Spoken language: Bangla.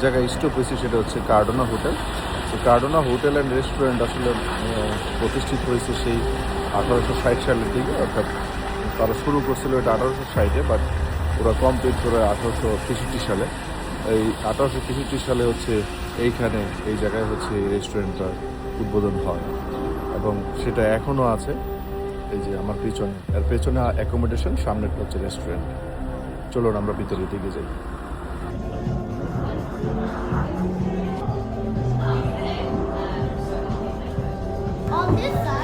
জায়গায় স্টপ হয়েছি সেটা হচ্ছে কার্ডোনা হোটেল। তো কার্ডোনা হোটেল অ্যান্ড রেস্টুরেন্ট আসলে প্রতিষ্ঠিত হয়েছে সেই 1860 সালের দিকে, অর্থাৎ তারা শুরু করছিল এটা 1860-এ, বাট ওরা কমপ্লিট করে 1863 সালে। এই 1863 সালে হচ্ছে এইখানে এই জায়গায় হচ্ছে এই রেস্টুরেন্টটা উদ্বোধন হয় এবং সেটা এখনও আছে। এই যে আমার পিছনে, এর পেছনে অ্যাকোমোডেশন, সামনেরটা হচ্ছে রেস্টুরেন্ট। চলুন আমরা ভিতরে দিকে যাই। On this side.